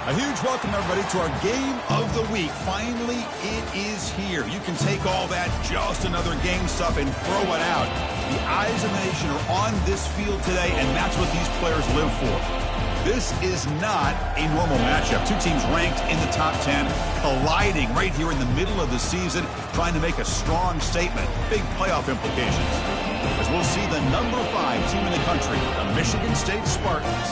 A huge welcome, everybody, to our game of the week. Finally, it is here. You can take all that just another game stuff and throw it out. The eyes of the nation are on this field today, and that's what these players live for. This is not a normal matchup. Two teams ranked in the top 10, colliding right here in the middle of the season, trying to make a strong statement. Big playoff implications. As we'll see the number 5 team in the country, the Michigan State Spartans,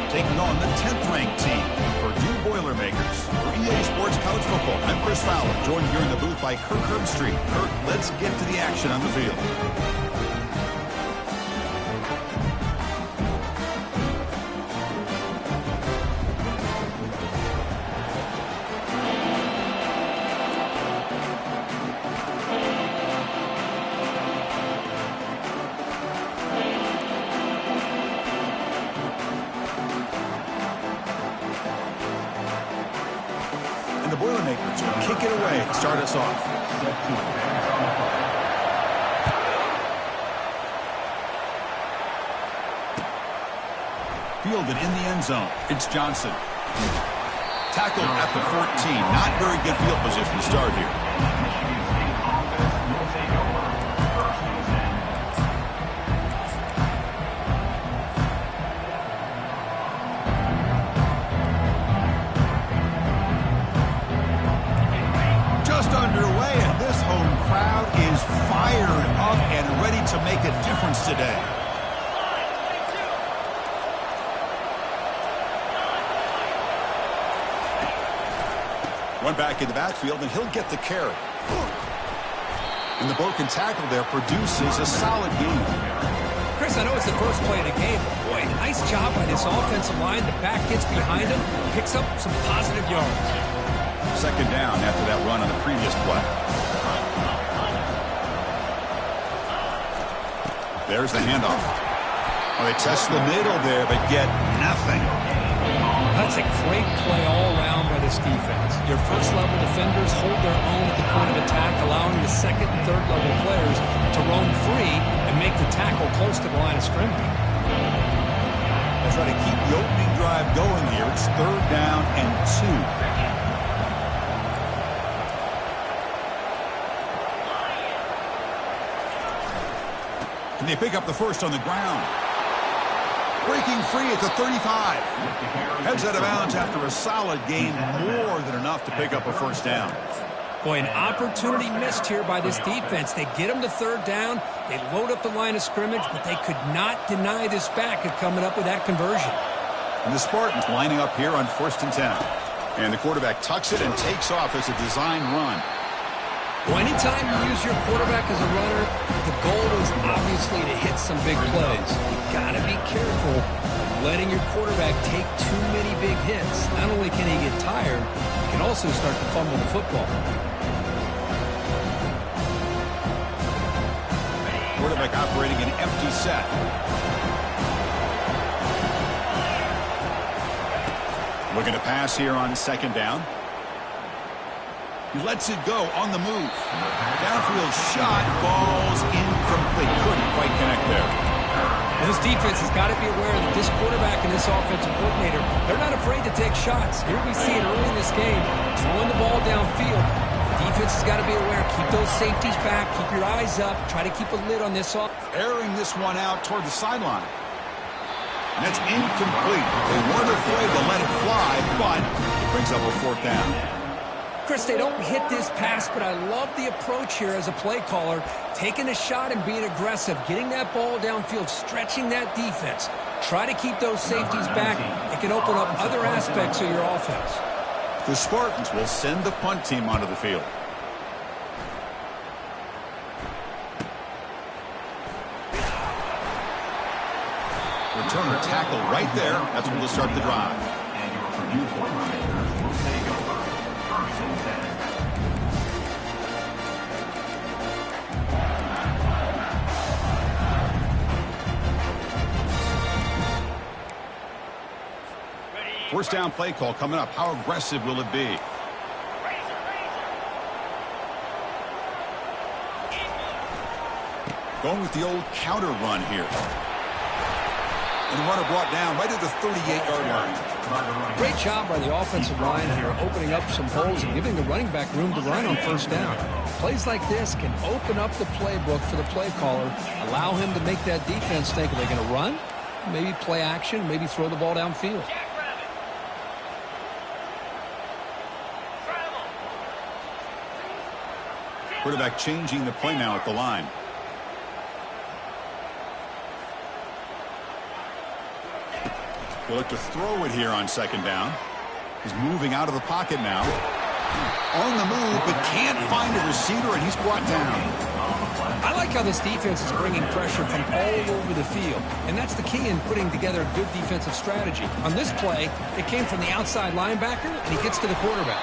taking on the 10th-ranked team, Purdue Boilermakers. For EA Sports College Football, I'm Chris Fowler, joined here in the booth by Kirk Herbstreit. Kirk, let's get to the action on the field. And the Boilermakers will kick it away to start us off. Fielded in the end zone. It's Johnson. Tackled at the 14. Not very good field position to start here. Underway, and this home crowd is fired up and ready to make a difference today. One back in the backfield, and he'll get the carry. And the broken tackle there produces a solid gain. Chris, I know it's the first play of the game, but boy, nice job by this offensive line. The back gets behind him, picks up some positive yards. Second down after that run on the previous play. There's the handoff. Well, they test the middle there, but get nothing. That's a great play all around by this defense. Your first-level defenders hold their own at the point of attack, allowing the second and third-level players to roam free and make the tackle close to the line of scrimmage. They'll try to keep the opening drive going here. It's third down and 2. And they pick up the first on the ground. Breaking free at the 35. Heads out of bounds after a solid gain, more than enough to pick up a first down. Boy, an opportunity missed here by this defense. They get them to third down. They load up the line of scrimmage, but they could not deny this back of coming up with that conversion. And the Spartans lining up here on 1st and 10. And the quarterback tucks it and takes off as a design run. Well, anytime you use your quarterback as a runner, the goal is obviously to hit some big plays. You've got to be careful of letting your quarterback take too many big hits. Not only can he get tired, he can also start to fumble the football. Quarterback operating an empty set. Looking to pass here on second down. He lets it go on the move. Downfield shot falls incomplete. Couldn't quite connect there. And this defense has got to be aware that this quarterback and this offensive coordinator, they're not afraid to take shots. Here we see it early in this game, throwing the ball downfield. The defense has got to be aware. Keep those safeties back. Keep your eyes up. Try to keep a lid on this off. Airing this one out toward the sideline. And that's incomplete. They weren't afraid to let it fly, but it brings up a fourth down. Chris, they don't hit this pass, but I love the approach here as a play caller. Taking a shot and being aggressive, getting that ball downfield, stretching that defense. Try to keep those safeties back. It can open up other aspects of your offense. The Spartans will send the punt team onto the field. Returner tackle right there. That's when we'll start the drive. And your Purdue Boilermakers will take over 1st and 10. First down play call coming up. How aggressive will it be? Going with the old counter run here. And the runner brought down right at the 38-yard line. Great job by the offensive line here, opening up some holes and giving the running back room to run on first down. Plays like this can open up the playbook for the play caller, allow him to make that defense think, are they going to run? Maybe play action, maybe throw the ball downfield. Quarterback changing the play now at the line. He'll look to throw it here on second down. He's moving out of the pocket now. On the move, but can't find a receiver, and he's brought down. I like how this defense is bringing pressure from all over the field, and that's the key in putting together a good defensive strategy. On this play, it came from the outside linebacker, and he gets to the quarterback.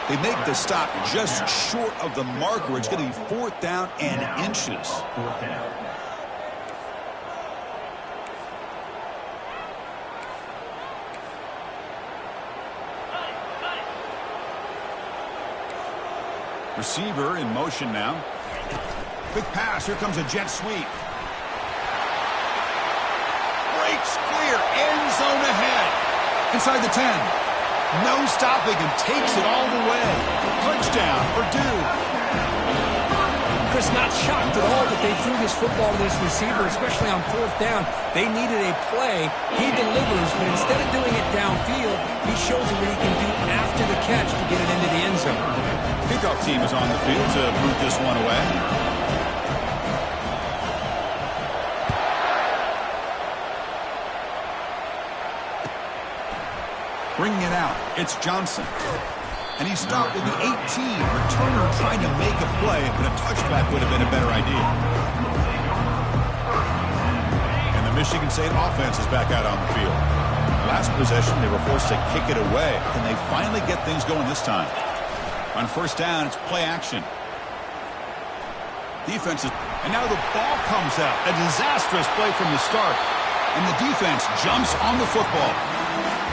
They make the stop just short of the marker. It's going to be 4th down and inches. Receiver in motion now. Quick pass. Here comes a jet sweep. Breaks clear. End zone ahead. Inside the 10. No stopping and takes it all the way. Touchdown, Purdue. Chris, not shocked at all that they threw this football to this receiver, especially on 4th down. They needed a play. He delivers, but instead of doing it downfield, he shows them what he can do after the catch to get it into the end zone. Kickoff team is on the field to boot this one away. Bringing it out, it's Johnson. And he stopped with the 18. Returner trying to make a play, but a touchback would have been a better idea. And the Michigan State offense is back out on the field. Last possession, they were forced to kick it away. Can they finally get things going this time? On first down, it's play action. Defense is... And now the ball comes out. A disastrous play from the start. And the defense jumps on the football.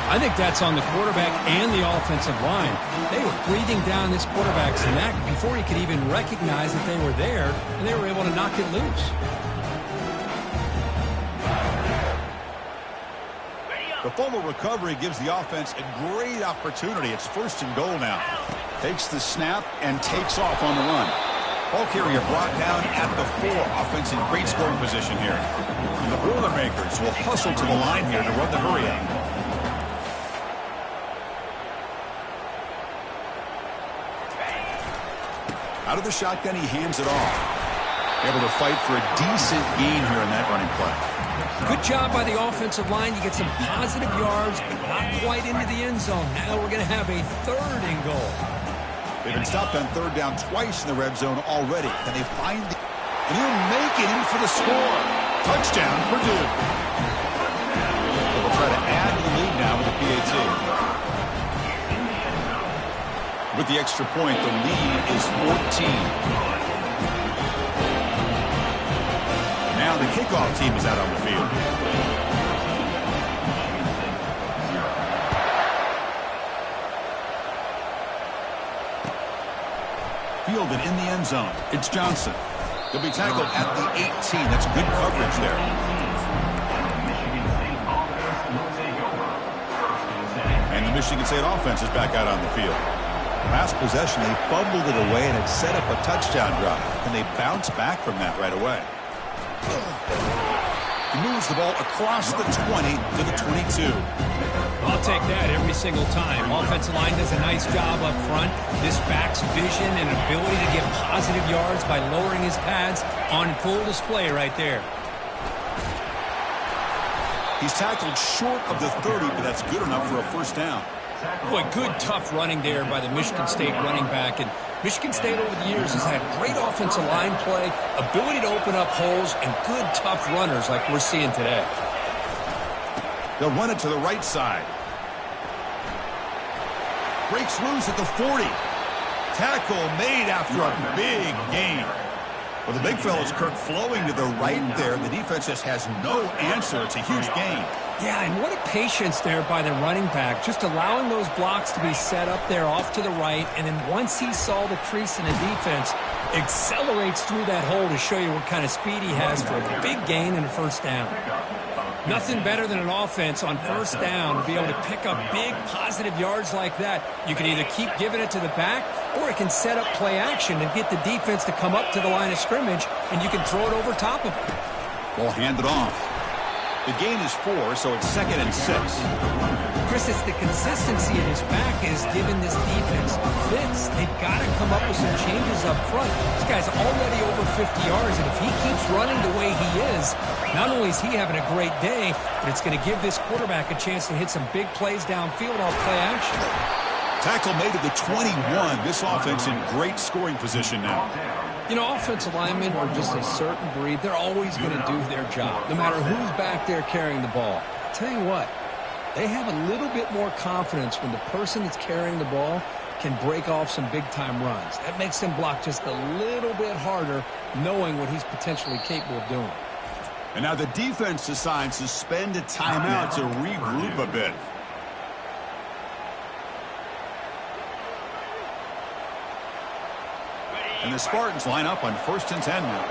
I think that's on the quarterback and the offensive line. They were breathing down this quarterback's neck before he could even recognize that they were there, and they were able to knock it loose. The fumble recovery gives the offense a great opportunity. It's 1st and goal now. Takes the snap and takes off on the run. Ball carrier brought down at the 4. Offense in great scoring position here. And the Boilermakers will hustle to the line here to run the hurry up. Out of the shotgun, he hands it off. Able to fight for a decent gain here in that running play. Good job by the offensive line. You get some positive yards, but not quite into the end zone. Now we're going to have a 3rd and goal. They've been stopped on 3rd down twice in the red zone already. Can they find the... And he'll make it in for the score. Touchdown, Purdue. They'll try to add to the lead now with the PAT. With the extra point, the lead is 14. Now the kickoff team is out on the field. Fielded in the end zone. It's Johnson. He'll be tackled at the 18. That's good coverage there. And the Michigan State offense is back out on the field. Last possession, they fumbled it away, and it set up a touchdown drive. And they bounce back from that right away. He moves the ball across the 20 to the 22. I'll take that every single time. Offensive line does a nice job up front. This back's vision and ability to get positive yards by lowering his pads on full display right there. He's tackled short of the 30, but that's good enough for a 1st down. Boy, good, tough running there by the Michigan State running back. And Michigan State over the years has had great offensive line play, ability to open up holes, and good, tough runners like we're seeing today. They'll run it to the right side. Breaks loose at the 40. Tackle made after a big gain. Well, the big fella's Kirk flowing to the right there. The defense just has no answer. It's a huge gain. Yeah, and what a patience there by the running back, just allowing those blocks to be set up there off to the right, and then once he saw the crease in the defense, accelerates through that hole to show you what kind of speed he has for a big gain and a first down. Nothing better than an offense on first down to be able to pick up big positive yards like that. You can either keep giving it to the back, or it can set up play action and get the defense to come up to the line of scrimmage, and you can throw it over top of it. Ball handed off. The gain is 4, so it's 2nd and 6. Chris, it's the consistency in his back is giving this defense fits. They've got to come up with some changes up front. This guy's already over 50 yards, and if he keeps running the way he is, not only is he having a great day, but it's going to give this quarterback a chance to hit some big plays downfield off play action. Tackle made at the 21. This offense in great scoring position now. You know, offensive linemen are just a certain breed. They're always going to do their job, no matter who's back there carrying the ball. I'll tell you what, they have a little bit more confidence when the person that's carrying the ball can break off some big-time runs. That makes them block just a little bit harder, knowing what he's potentially capable of doing. And now the defense decides to spend a timeout to regroup a bit. And the Spartans line up on 1st and 10 now.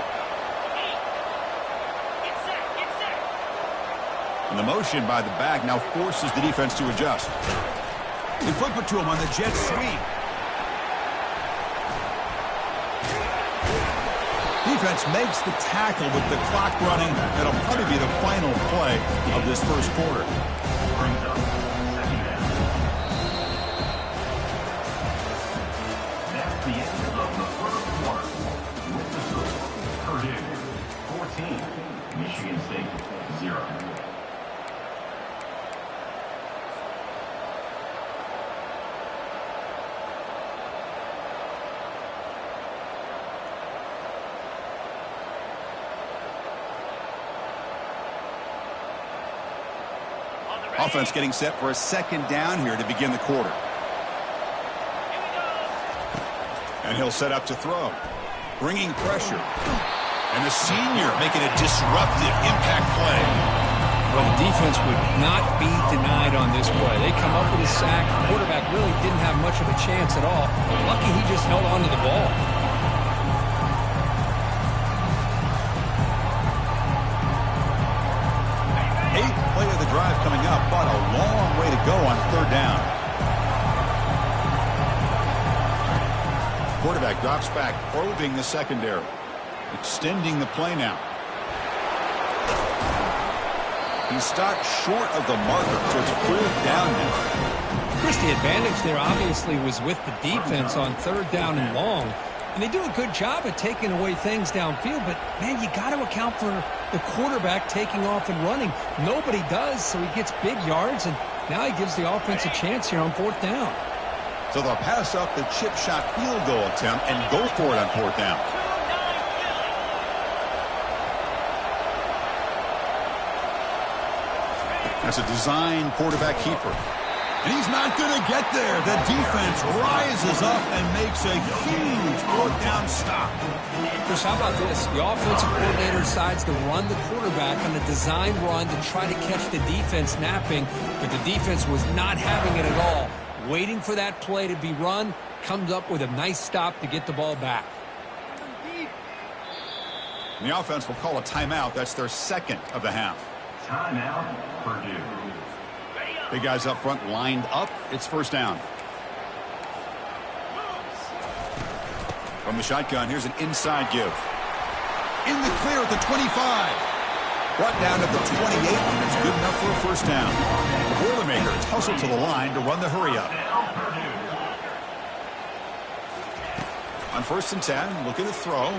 And the motion by the back now forces the defense to adjust. They flip it to him on the jet sweep. Defense makes the tackle with the clock running. That'll probably be the final play of this first quarter. That's the end of the first quarter. With the score, Purdue 14, Michigan State 0. Offense getting set for a 2nd down here to begin the quarter. And he'll set up to throw. Bringing pressure. And the senior making a disruptive impact play. Well, the defense would not be denied on this play. They come up with a sack. The quarterback really didn't have much of a chance at all. Lucky he just held on to the ball. Play of the drive coming up, but a long way to go on 3rd down. Quarterback drops back, probing the secondary. Extending the play now. He stopped short of the marker, so it's 4th down now. Chris, the advantage there obviously was with the defense on 3rd down and long. And they do a good job at taking away things downfield, but, man, you got to account for the quarterback taking off and running. Nobody does, so he gets big yards, and now he gives the offense a chance here on 4th down. So they'll pass up the chip shot field goal attempt and go for it on 4th down. That's a design quarterback keeper. And he's not going to get there. The defense rises up and makes a huge 4th down stop. Chris, how about this? The offensive coordinator decides to run the quarterback on a design run to try to catch the defense napping, but the defense was not having it at all. Waiting for that play to be run, comes up with a nice stop to get the ball back. And the offense will call a timeout. That's their 2nd of the half. Timeout, Purdue. Big guys up front lined up. It's 1st down. From the shotgun, here's an inside give. In the clear at the 25. Brought down at the 28, and it's good enough for a 1st down. The Boilermakers hustle to the line to run the hurry up. On 1st and 10, looking to throw.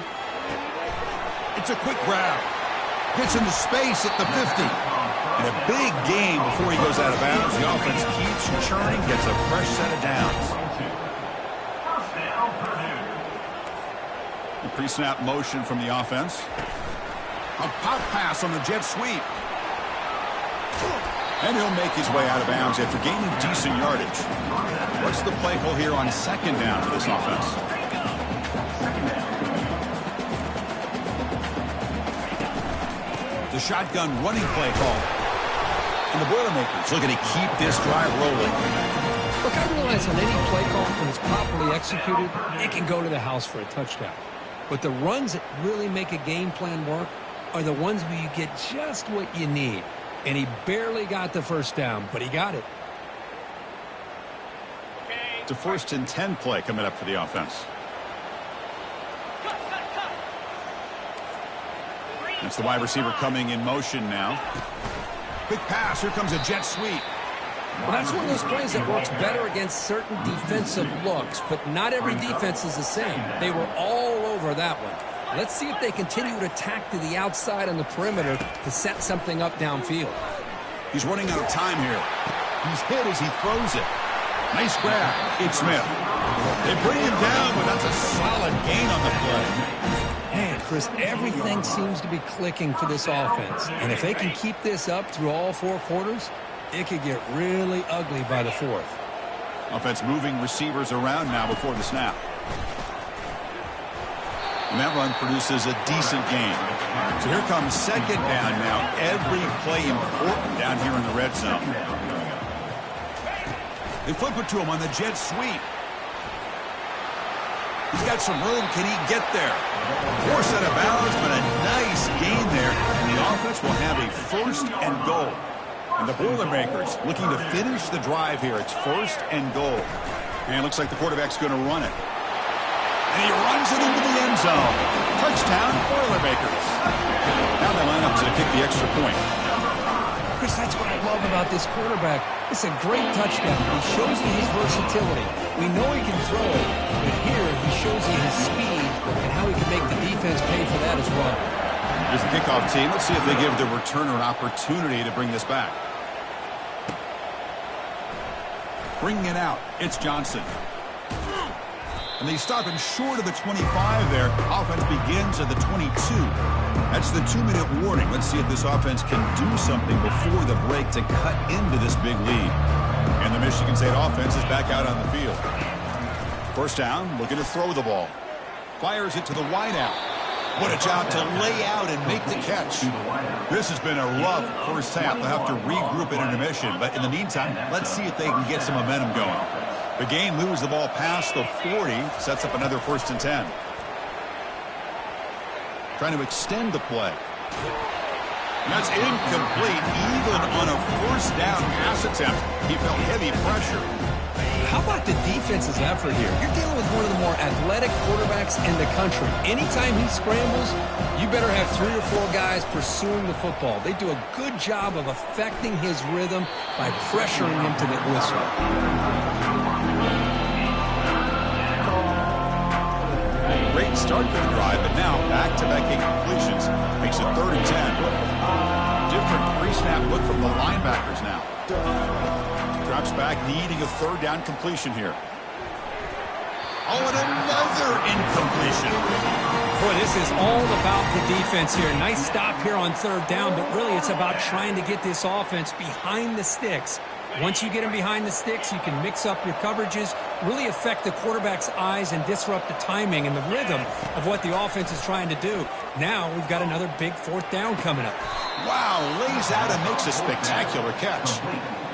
It's a quick grab. Gets into space at the 50. And a big game before he goes out of bounds. The offense keeps churning, gets a fresh set of downs. The pre-snap motion from the offense. A pop pass on the jet sweep. And he'll make his way out of bounds after gaining decent yardage. What's the play call here on 2nd down for this offense? The shotgun running play call. And the Boilermakers looking to keep this drive rolling. Look, I realize on any play call, when it's properly executed, it can go to the house for a touchdown. But the runs that really make a game plan work are the ones where you get just what you need. And he barely got the first down, but he got it. It's a 1st and 10 play coming up for the offense. That's the wide receiver coming in motion now. Quick pass. Here comes a jet sweep. Well, that's one of those plays that works better against certain defensive looks, but not every defense is the same. They were all over that one. Let's see if they continue to attack to the outside on the perimeter to set something up downfield. He's running out of time here. He's hit as he throws it. Nice grab. It's Smith. They bring him down, but that's a solid gain on the play. Man, Chris, everything seems to be clicking for this offense. And if they can keep this up through all 4 quarters, it could get really ugly by the 4th. Offense moving receivers around now before the snap. And that run produces a decent gain. So here comes 2nd down now. Every play important down here in the red zone. They flip it to him on the jet sweep. He's got some room. Can he get there? Poor set of bounds, but a nice gain there. And the offense will have a 1st and goal. And the Boilermakers looking to finish the drive here. It's 1st and goal. And it looks like the quarterback's going to run it. And he runs it into the end zone. Touchdown, Boilermakers. Now they line up to kick the extra point. Chris, that's what I love about this quarterback. It's a great touchdown. He shows you his versatility. We know he can throw it, but here he shows you his speed and how he can make the defense pay for that as well. Here's the kickoff team. Let's see if they give the returner an opportunity to bring this back. Bringing it out, it's Johnson. And they stop him short of the 25 there. Offense begins at the 22. That's the 2-minute warning. Let's see if this offense can do something before the break to cut into this big lead. And the Michigan State offense is back out on the field. 1st down, looking to throw the ball. Fires it to the wideout. What a job to lay out and make the catch. This has been a rough first half. They'll have to regroup at intermission. But in the meantime, let's see if they can get some momentum going. The game moves the ball past the 40. Sets up another 1st and 10. Trying to extend the play. And that's incomplete. Even on a 1st down pass attempt, he felt heavy pressure. How about the defense's effort here? You're dealing with one of the more athletic quarterbacks in the country. Anytime he scrambles, you better have 3 or 4 guys pursuing the football. They do a good job of affecting his rhythm by pressuring him to the whistle. Great start to the drive, but now back-to-back incompletions makes it 3rd and 10. Different pre-snap look from the linebackers now. Drops back, needing a 3rd down completion here. Oh, and another incompletion. Boy, this is all about the defense here. Nice stop here on 3rd down, but really it's about trying to get this offense behind the sticks. Once you get them behind the sticks, you can mix up your coverages, really affect the quarterback's eyes and disrupt the timing and the rhythm of what the offense is trying to do. Now we've got another big 4th down coming up. Wow, lays out and makes a spectacular catch.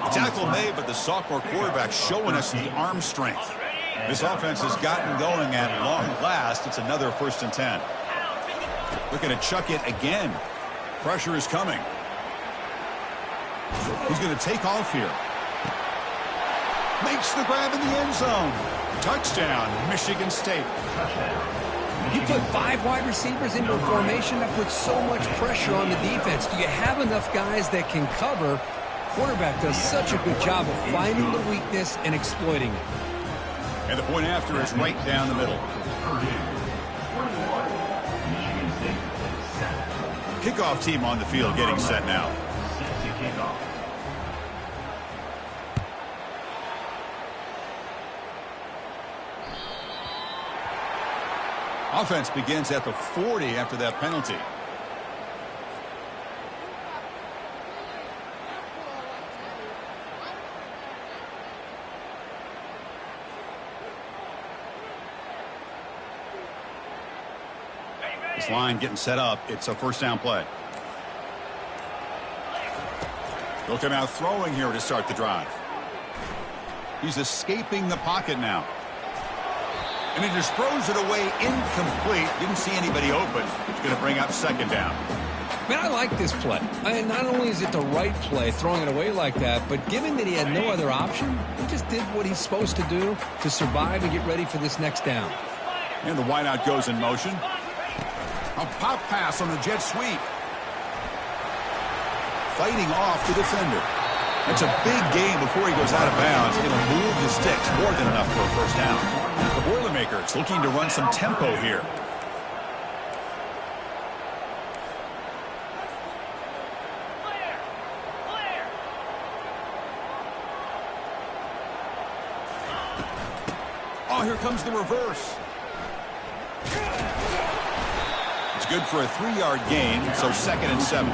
The tackle made, but the sophomore quarterback showing us the arm strength. This offense has gotten going at long last. It's another 1st and 10. Looking to chuck it again. Pressure is coming. He's going to take off here. Makes the grab in the end zone. Touchdown, Michigan State. You put 5 wide receivers into a formation that puts so much pressure on the defense. Do you have enough guys that can cover? Quarterback does such a good job of finding the weakness and exploiting it. And the point after is right down the middle. Kickoff team on the field getting set now. Offense begins at the 40 after that penalty. This line getting set up. It's a 1st down play. He'll come out throwing here to start the drive. He's escaping the pocket now. And he just throws it away incomplete. Didn't see anybody open. It's going to bring up second down. Man, I like this play. Not only is it the right play, throwing it away like that, but given that he had no other option, he just did what he's supposed to do to survive and get ready for this next down. And the wideout goes in motion. A pop pass on the jet sweep. Fighting off the defender. It's a big game before he goes out of bounds. It'll move the sticks, more than enough for a first down. The Boilermakers looking to run some tempo here. Oh, here comes the reverse. It's good for a 3-yard gain, so 2nd and 7.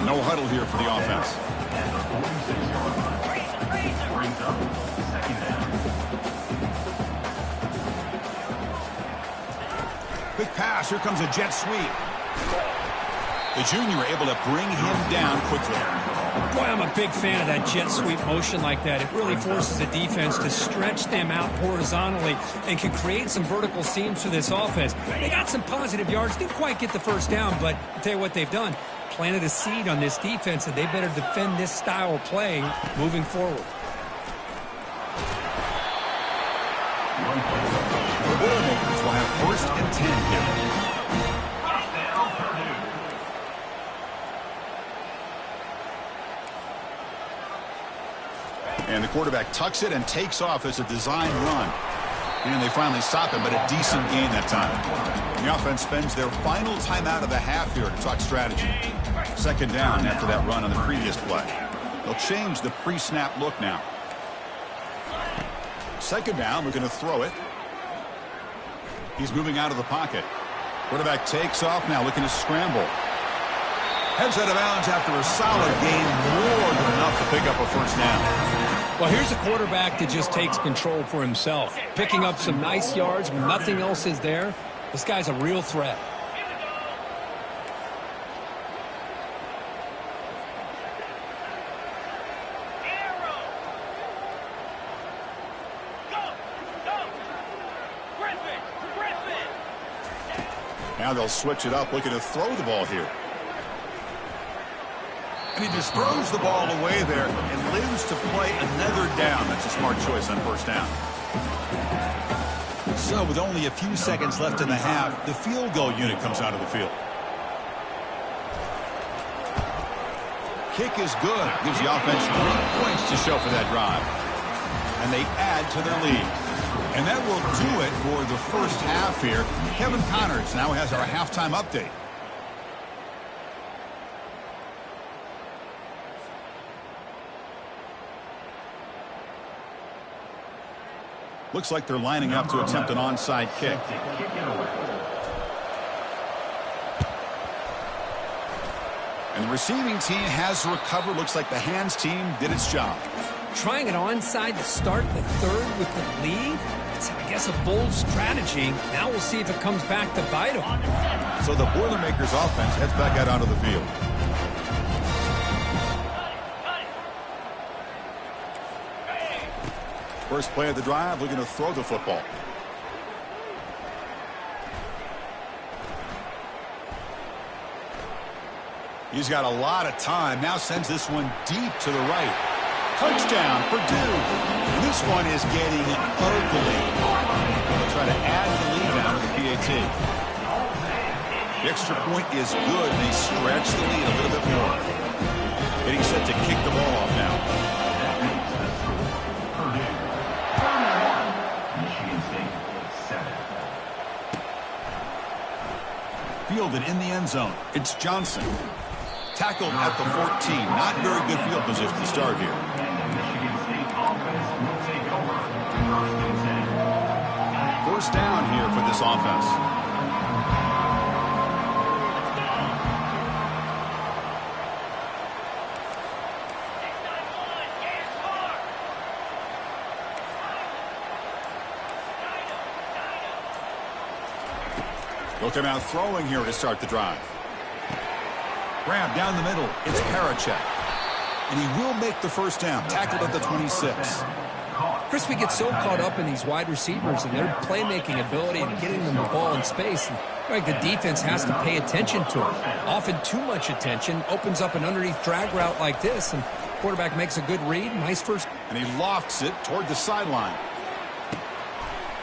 No huddle here for the offense. Quick pass. Here comes a jet sweep. The junior able to bring him down quickly. Boy, I'm a big fan of that jet sweep motion like that. It really forces the defense to stretch them out horizontally and can create some vertical seams for this offense. They got some positive yards. Didn't quite get the first down, but I'll tell you what they've done. Planted a seed on this defense, and they better defend this style of play moving forward. The Boilermakers will have 1st and 10 here. And the quarterback tucks it and takes off as a design run. And they finally stop him, but a decent gain that time. The offense spends their final timeout of the half here to talk strategy. 2nd down after that run on the previous play. They'll change the pre-snap look now. 2nd down, looking to throw it. He's moving out of the pocket. Quarterback takes off now, looking to scramble. Heads out of bounds after a solid gain, more than enough to pick up a first down. Well, here's a quarterback that just takes control for himself. Picking up some nice yards when nothing else is there. This guy's a real threat. Now they'll switch it up, looking to throw the ball here. And he just throws the ball away there and lives to play another down. That's a smart choice on first down. So with only a few seconds left in the half, the field goal unit comes out of the field. Kick is good. Gives the offense 3 points to show for that drive. And they add to their lead. And that will do it for the first half here. Kevin Connors now has our halftime update. Looks like they're lining up to attempt an onside kick. And the receiving team has recovered. Looks like the hands team did its job. Trying it onside to start the 3rd with the lead? It's, I guess, a bold strategy. Now we'll see if it comes back to bite them. So the Boilermakers offense heads back out onto the field. First play of the drive, looking to throw the football. He's got a lot of time. Now sends this one deep to the right. Touchdown, Purdue. And this one is getting ugly. They'll try to add the lead now with the PAT. The extra point is good. They stretch the lead a little bit more. Getting set to kick the ball off now. Fielded in the end zone. It's Johnson. Tackled at the 14. Not very good field position to start here. First down here for this offense. They'll come out throwing here to start the drive. Grab down the middle. It's Parachek. And he will make the first down. Tackled at the 26. Chris, we get so caught up in these wide receivers and their playmaking ability and getting them the ball in space. And, right, the defense has to pay attention to it. Often too much attention opens up an underneath drag route like this, and quarterback makes a good read. Nice first. And he lofts it toward the sideline.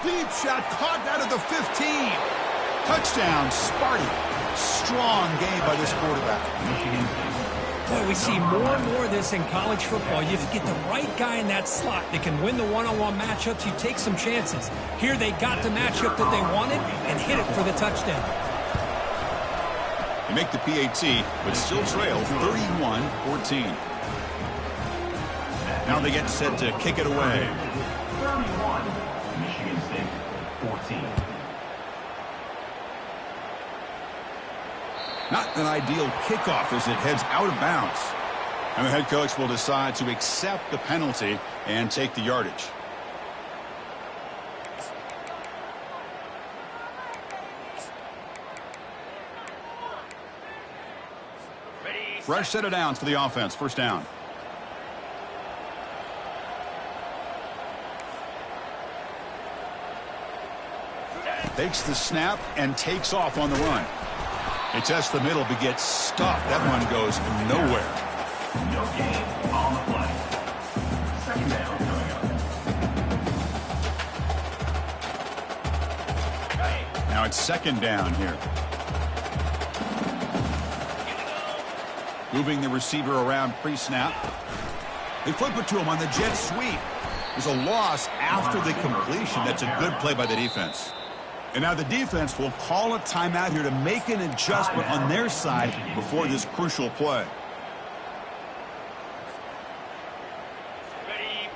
Deep shot caught out of the 15. Touchdown, Sparty. Strong game by this quarterback. Boy, we see more and more of this in college football. You get the right guy in that slot that can win the one-on-one matchups. You take some chances. Here they got the matchup that they wanted and hit it for the touchdown. They make the PAT, but still trail 31-14. Now they get set to kick it away. 31, Michigan State 14. Not an ideal kickoff as it heads out of bounds. And the head coach will decide to accept the penalty and take the yardage. Fresh set of downs for the offense. First down. Takes the snap and takes off on the run. He tests the middle but gets stuffed. That one goes nowhere. No gain on the play. Second down coming up. Now it's second down here. Moving the receiver around pre-snap. They flip it to him on the jet sweep. There's a loss after the completion. That's a good play by the defense. And now the defense will call a timeout here to make an adjustment on their side before this crucial play.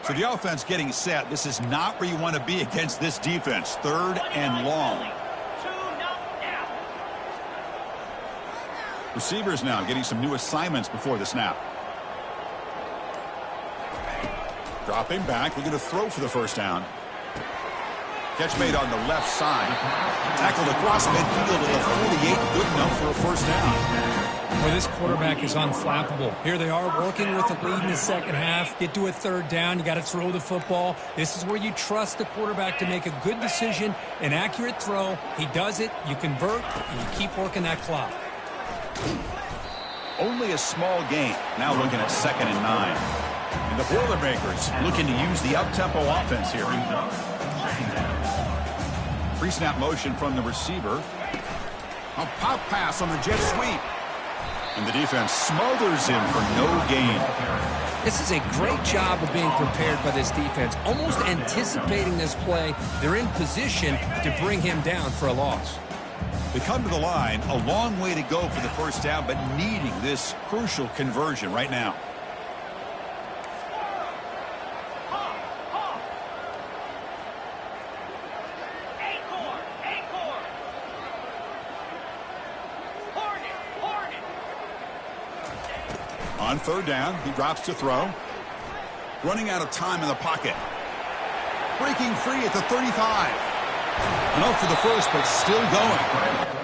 So the offense getting set. This is not where you want to be against this defense. Third and long. Receivers now getting some new assignments before the snap. Dropping back, looking to throw for the first down. Catch made on the left side. Tackled across midfield at the 48. Good enough for a first down. Well, this quarterback is unflappable. Here they are working with the lead in the second half. Get to a third down. You got to throw the football. This is where you trust the quarterback to make a good decision, an accurate throw. He does it. You convert, and you keep working that clock. Only a small gain. Now looking at 2nd and 9. And the Boilermakers looking to use the up-tempo offense here. Pre-snap motion from the receiver. A pop pass on the jet sweep. And the defense smothers him for no gain. This is a great job of being prepared by this defense. Almost anticipating this play. They're in position to bring him down for a loss. They come to the line, a long way to go for the first down, but needing this crucial conversion right now. On third down, he drops to throw. Running out of time in the pocket. Breaking free at the 35. Enough for the first, but still going.